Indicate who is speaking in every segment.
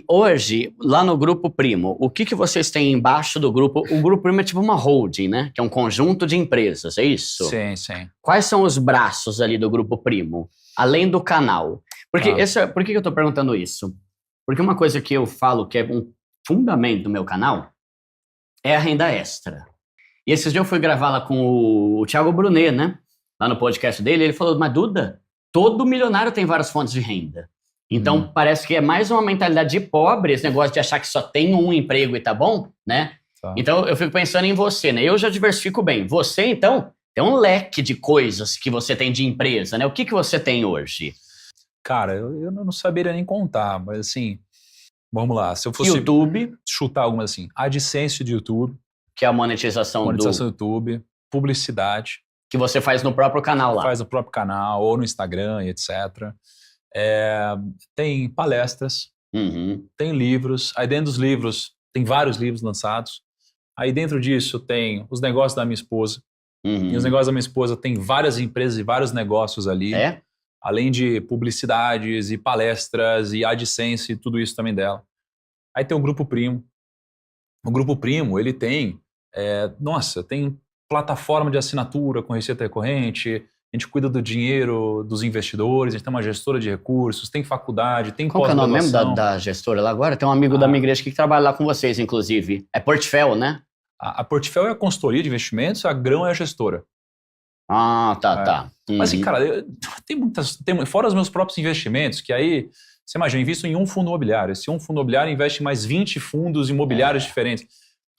Speaker 1: Hoje, lá no Grupo Primo, o que vocês têm embaixo do grupo? O Grupo Primo é tipo uma holding, né? Que é um conjunto de empresas, é isso?
Speaker 2: Sim, sim.
Speaker 1: Quais são os braços ali do Grupo Primo? Além do canal. Porque por que eu tô perguntando isso? Porque uma coisa que eu falo que é um fundamento do meu canal é a renda extra. E esses dias eu fui gravar lá com o Thiago Brunet, né? Lá no podcast dele, ele falou, mas Duda, todo milionário tem várias fontes de renda. Então, parece que é mais uma mentalidade de pobre, esse negócio de achar que só tem um emprego e tá bom, né?
Speaker 2: Tá.
Speaker 1: Então, eu fico pensando em você, né? Eu já diversifico bem. Você, então, tem um leque de coisas que você tem de empresa, né? O que você tem hoje?
Speaker 2: Cara, eu não saberia nem contar, mas assim, vamos lá. Se eu fosse
Speaker 1: YouTube,
Speaker 2: chutar algumas assim, AdSense de YouTube,
Speaker 1: que é a monetização
Speaker 2: do YouTube, publicidade.
Speaker 1: Que você faz no próprio canal lá.
Speaker 2: Faz no próprio canal, ou no Instagram, e etc. Tem palestras, tem livros. Aí dentro dos livros, tem vários livros lançados. Aí dentro disso tem os negócios da minha esposa. E os negócios da minha esposa tem várias empresas e vários negócios ali. Além de publicidades e palestras e AdSense e tudo isso também dela. Aí tem o Grupo Primo. O Grupo Primo, ele tem, tem plataforma de assinatura com receita recorrente, a gente cuida do dinheiro dos investidores, a gente tem uma gestora de recursos, tem faculdade, tem pós-graduação.
Speaker 1: Qual que é o nome mesmo da gestora lá agora? Tem um amigo da minha igreja que trabalha lá com vocês, inclusive. É Portfel, né?
Speaker 2: A Portfel é a consultoria de investimentos, a Grão é a gestora.
Speaker 1: Ah, tá.
Speaker 2: Mas assim, cara, fora os meus próprios investimentos, que aí, você imagina, eu invisto em um fundo imobiliário. Esse um fundo imobiliário investe em mais 20 fundos imobiliários diferentes.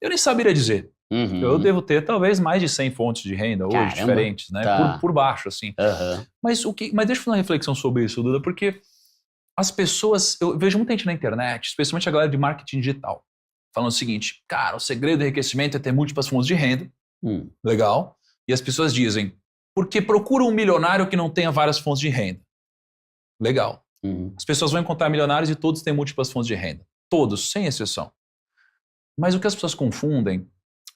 Speaker 2: Eu nem saberia dizer. Eu devo ter talvez mais de 100 fontes de renda hoje, diferentes, né?
Speaker 1: Tá.
Speaker 2: Por baixo, assim. Mas deixa eu fazer uma reflexão sobre isso, Duda, porque as pessoas, eu vejo muita gente na internet, especialmente a galera de marketing digital, falando o seguinte, cara, o segredo do enriquecimento é ter múltiplas fontes de renda. Legal. E as pessoas dizem, porque procura um milionário que não tenha várias fontes de renda. Legal. As pessoas vão encontrar milionários e todos têm múltiplas fontes de renda. Todos, sem exceção. Mas o que as pessoas confundem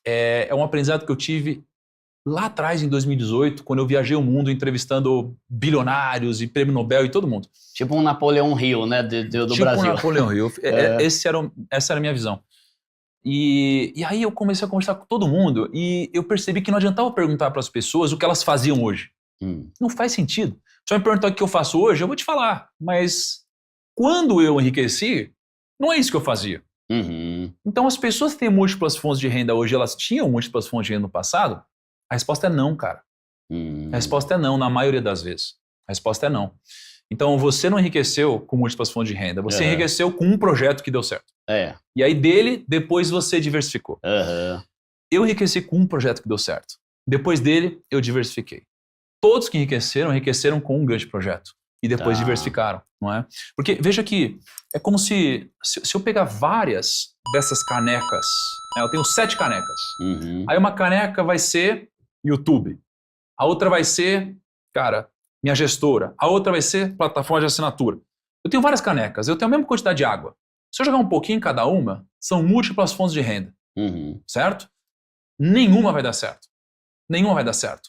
Speaker 2: é um aprendizado que eu tive lá atrás, em 2018, quando eu viajei o mundo entrevistando bilionários e prêmio Nobel e todo mundo.
Speaker 1: Tipo um Napoleão Hill, né, do Brasil.
Speaker 2: Tipo um Napoleão Hill. Essa era a minha visão. E aí eu comecei a conversar com todo mundo e eu percebi que não adiantava perguntar para as pessoas o que elas faziam hoje. Não faz sentido. Se eu me perguntar o que eu faço hoje, eu vou te falar. Mas quando eu enriqueci, não é isso que eu fazia. Então as pessoas que têm múltiplas fontes de renda hoje, elas tinham múltiplas fontes de renda no passado? A resposta é não, cara. A resposta é não, na maioria das vezes. A resposta é não. Então você não enriqueceu com múltiplas fontes de renda, você enriqueceu com um projeto que deu certo. E aí dele, depois você diversificou. Eu enriqueci com um projeto que deu certo. Depois dele, eu diversifiquei. Todos que enriqueceram com um grande projeto. E depois diversificaram, não é? Porque veja que é como se eu pegar várias dessas canecas, eu tenho 7 canecas. Aí uma caneca vai ser YouTube. A outra vai ser, cara, minha gestora. A outra vai ser plataforma de assinatura. Eu tenho várias canecas, eu tenho a mesma quantidade de água. Se eu jogar um pouquinho em cada uma, são múltiplas fontes de renda. Certo? Nenhuma vai dar certo. Nenhuma vai dar certo.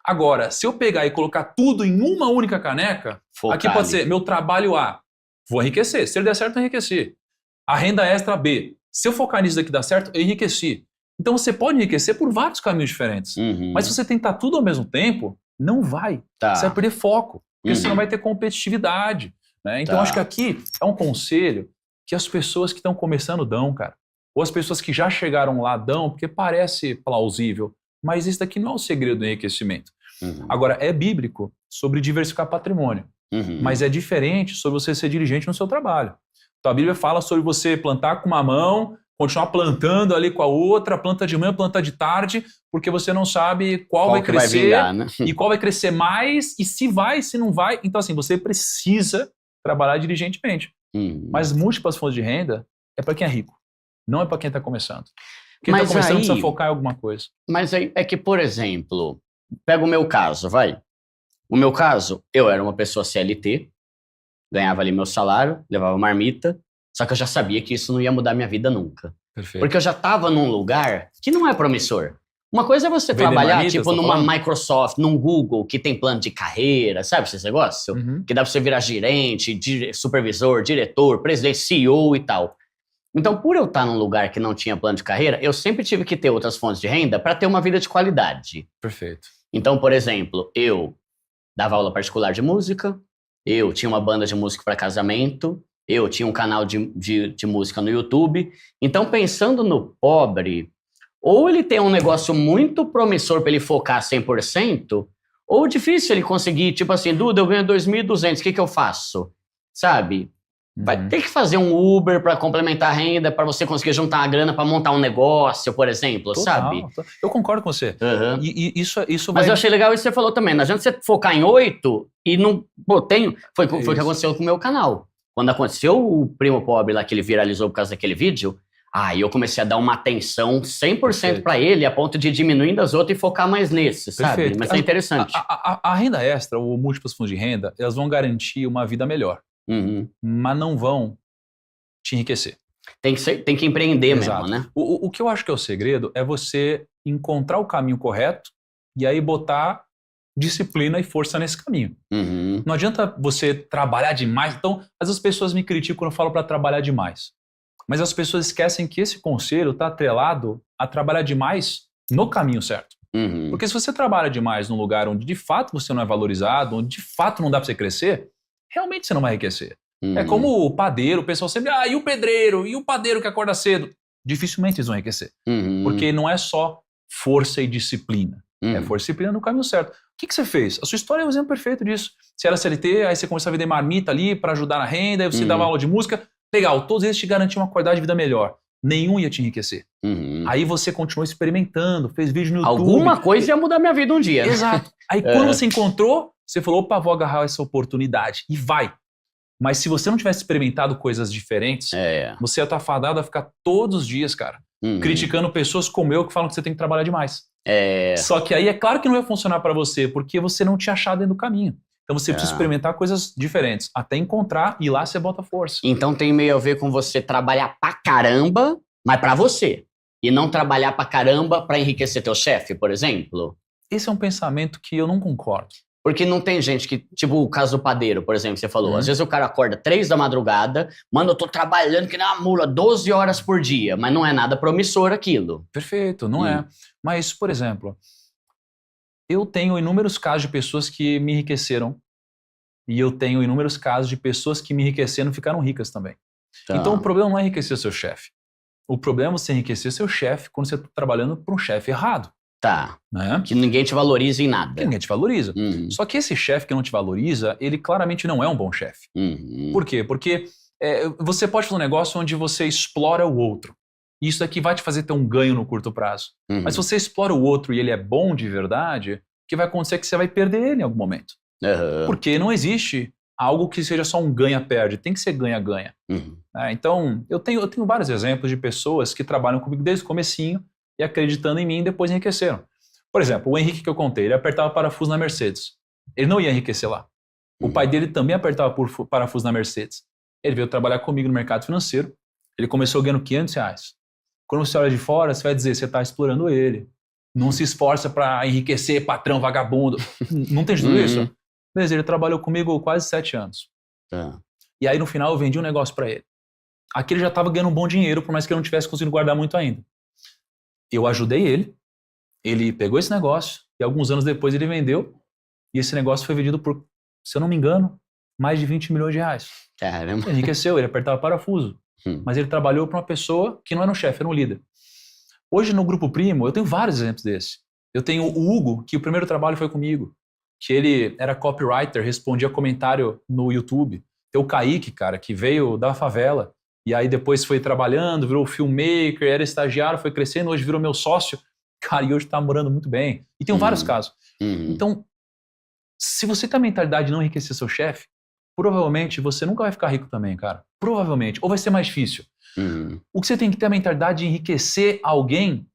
Speaker 2: Agora, se eu pegar e colocar tudo em uma única caneca, aqui pode ser meu trabalho A, vou enriquecer. Se ele der certo, eu enriqueci. A renda extra B. Se eu focar nisso daqui dar certo, eu enriqueci. Então você pode enriquecer por vários caminhos diferentes. Mas se você tentar tudo ao mesmo tempo, não vai. Você vai perder foco. Porque você não vai ter competitividade. Né? Então acho que aqui é um conselho que as pessoas que estão começando dão, cara. Ou as pessoas que já chegaram lá dão, porque parece plausível. Mas isso daqui não é o segredo do enriquecimento. Agora, é bíblico sobre diversificar patrimônio. Mas é diferente sobre você ser dirigente no seu trabalho. Então a Bíblia fala sobre você plantar com uma mão, continuar plantando ali com a outra, planta de manhã, planta de tarde, porque você não sabe qual vai crescer,
Speaker 1: vingar, né?
Speaker 2: E qual vai crescer mais, e se vai, se não vai. Então assim, você precisa trabalhar dirigentemente. Mas múltiplas fontes de renda é para quem é rico, não é para quem está começando. Quem está começando precisa focar em alguma coisa.
Speaker 1: Mas é que, por exemplo, pega o meu caso, vai. O meu caso, eu era uma pessoa CLT, ganhava ali meu salário, levava marmita, só que eu já sabia que isso não ia mudar minha vida nunca.
Speaker 2: Perfeito.
Speaker 1: Porque eu já estava num lugar que não é promissor. Uma coisa é você
Speaker 2: Vendendo
Speaker 1: trabalhar,
Speaker 2: marmita,
Speaker 1: tipo,
Speaker 2: você tá
Speaker 1: numa
Speaker 2: falando?
Speaker 1: Microsoft, num Google, que tem plano de carreira, sabe esse negócio?
Speaker 2: Uhum.
Speaker 1: Que dá pra você virar gerente, supervisor, diretor, presidente, CEO e tal. Então, por eu estar num lugar que não tinha plano de carreira, eu sempre tive que ter outras fontes de renda para ter uma vida de qualidade.
Speaker 2: Perfeito.
Speaker 1: Então, por exemplo, eu dava aula particular de música, eu tinha uma banda de música para casamento, eu tinha um canal de música no YouTube. Então, pensando no pobre, ou ele tem um negócio muito promissor para ele focar 100%, ou difícil ele conseguir, tipo assim, Duda, eu ganho 2.200, o que eu faço? Sabe? Vai ter que fazer um Uber para complementar a renda, para você conseguir juntar a grana para montar um negócio, por exemplo, sabe?
Speaker 2: Eu concordo com você.
Speaker 1: Uhum.
Speaker 2: E isso
Speaker 1: Mas
Speaker 2: vai...
Speaker 1: eu achei legal isso que você falou também. Não adianta você focar em 8 e não... Pô, foi o que aconteceu com o meu canal. Quando aconteceu o Primo Pobre lá, que ele viralizou por causa daquele vídeo, aí eu comecei a dar uma atenção 100% para ele, a ponto de diminuir das outras e focar mais nesse, sabe?
Speaker 2: Perfeito.
Speaker 1: Mas é interessante.
Speaker 2: A renda extra, ou múltiplos fundos de renda, elas vão garantir uma vida melhor.
Speaker 1: Uhum.
Speaker 2: Mas não vão te enriquecer.
Speaker 1: Tem que empreender
Speaker 2: Exato.
Speaker 1: mesmo, né?
Speaker 2: O que eu acho que é o segredo é você encontrar o caminho correto e aí botar disciplina e força nesse caminho.
Speaker 1: Uhum.
Speaker 2: Não adianta você trabalhar demais. Então, às vezes as pessoas me criticam quando eu falo para trabalhar demais. Mas as pessoas esquecem que esse conselho está atrelado a trabalhar demais no caminho certo.
Speaker 1: Uhum.
Speaker 2: Porque se você trabalha demais num lugar onde de fato você não é valorizado, onde de fato não dá para você crescer, realmente você não vai enriquecer.
Speaker 1: Uhum.
Speaker 2: É como o padeiro, o pessoal sempre, e o pedreiro, e o padeiro que acorda cedo? Dificilmente eles vão enriquecer.
Speaker 1: Uhum.
Speaker 2: Porque não é só força e disciplina. É força e disciplina no caminho certo. O que você fez? A sua história é um exemplo perfeito disso. Você era CLT, aí você começou a vender marmita ali para ajudar na renda, aí você dava aula de música. Legal, todos eles te garantiam uma qualidade de vida melhor. Nenhum ia te enriquecer. Aí você continuou experimentando, fez vídeo no YouTube.
Speaker 1: Alguma coisa ia mudar minha vida um dia.
Speaker 2: Exato. Aí quando você encontrou, você falou, opa, vou agarrar essa oportunidade. E vai. Mas se você não tivesse experimentado coisas diferentes, você ia estar fadado a ficar todos os dias, cara, criticando pessoas como eu que falam que você tem que trabalhar demais. Só que aí é claro que não ia funcionar para você, porque você não tinha achado dentro do caminho. Então você precisa experimentar coisas diferentes, até encontrar e lá você bota força.
Speaker 1: Então tem meio a ver com você trabalhar pra caramba, mas pra você. E não trabalhar pra caramba pra enriquecer teu chefe, por exemplo.
Speaker 2: Esse é um pensamento que eu não concordo.
Speaker 1: Porque não tem gente que, tipo o caso do padeiro, por exemplo, que você falou. Às vezes o cara acorda 3 da madrugada, mano, eu tô trabalhando que nem uma mula 12 horas por dia, mas não é nada promissor aquilo.
Speaker 2: Perfeito, não é. Mas, por exemplo, eu tenho inúmeros casos de pessoas que me enriqueceram e eu tenho inúmeros casos de pessoas que me enriqueceram e ficaram ricas também.
Speaker 1: Tá.
Speaker 2: Então o problema não é enriquecer seu chefe. O problema é você enriquecer seu chefe quando você está trabalhando para um chefe errado.
Speaker 1: Tá.
Speaker 2: Né?
Speaker 1: Que ninguém te valoriza em nada.
Speaker 2: Que ninguém te valoriza. Só que esse chefe que não te valoriza, ele claramente não é um bom chefe. Por quê? Porque você pode fazer um negócio onde você explora o outro. E isso daqui vai te fazer ter um ganho no curto prazo. Mas se você explora o outro e ele é bom de verdade, o que vai acontecer é que você vai perder ele em algum momento. Porque não existe algo que seja só um ganha-perde. Tem que ser ganha-ganha. Então, eu tenho vários exemplos de pessoas que trabalham comigo desde o comecinho e acreditando em mim, depois enriqueceram. Por exemplo, o Henrique que eu contei, ele apertava parafuso na Mercedes. Ele não ia enriquecer lá. O pai dele também apertava parafuso na Mercedes. Ele veio trabalhar comigo no mercado financeiro. Ele começou ganhando R$500. Quando você olha de fora, você vai dizer, você está explorando ele. Não se esforça para enriquecer, patrão, vagabundo. Não tem tudo isso? Beleza, ele trabalhou comigo quase 7 anos. E aí, no final, eu vendi um negócio para ele. Aqui ele já estava ganhando um bom dinheiro, por mais que eu não tivesse conseguido guardar muito ainda. Eu ajudei ele pegou esse negócio e alguns anos depois ele vendeu e esse negócio foi vendido por, se eu não me engano, mais de R$20 milhões.
Speaker 1: Caramba.
Speaker 2: Ele enriqueceu, ele apertava parafuso. Mas ele trabalhou para uma pessoa que não era um chefe, era um líder. Hoje no Grupo Primo, eu tenho vários exemplos desse. Eu tenho o Hugo, que o primeiro trabalho foi comigo, que ele era copywriter, respondia comentário no YouTube. Tem o Kaique, cara, que veio da favela e aí depois foi trabalhando, virou filmmaker, era estagiário, foi crescendo, hoje virou meu sócio. Cara, e hoje tá morando muito bem. E tem vários casos. Então, se você tem a mentalidade de não enriquecer seu chefe, provavelmente você nunca vai ficar rico também, cara. Provavelmente. Ou vai ser mais difícil. O que você tem que ter a mentalidade de enriquecer alguém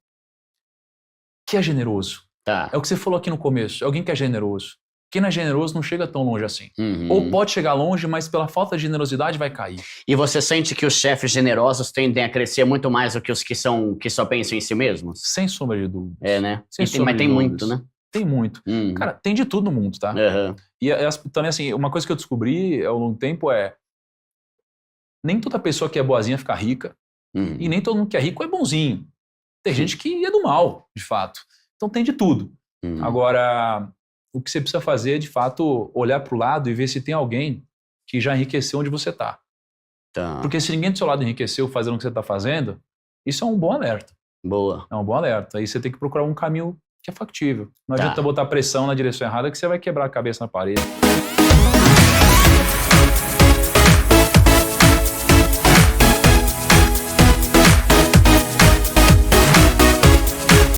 Speaker 2: que é generoso.
Speaker 1: Tá.
Speaker 2: É o que você falou aqui no começo. É alguém que é generoso. Quem não é generoso não chega tão longe assim. Ou pode chegar longe, mas pela falta de generosidade vai cair.
Speaker 1: E você sente que os chefes generosos tendem a crescer muito mais do que os que só pensam em si mesmos?
Speaker 2: Sem sombra de dúvida.
Speaker 1: Né? Mas tem muito, né?
Speaker 2: Tem muito. Cara, tem de tudo no mundo, tá? E também, assim, uma coisa que eu descobri ao longo do tempo é nem toda pessoa que é boazinha fica rica e nem todo mundo que é rico é bonzinho. Tem gente que é do mal, de fato. Então tem de tudo. Agora, o que você precisa fazer é, de fato, olhar para o lado e ver se tem alguém que já enriqueceu onde você está. Porque se ninguém do seu lado enriqueceu fazendo o que você está fazendo, isso é um bom alerta.
Speaker 1: Boa.
Speaker 2: É um bom alerta. Aí você tem que procurar um caminho que é factível. Não adianta botar pressão na direção errada que você vai quebrar a cabeça na parede.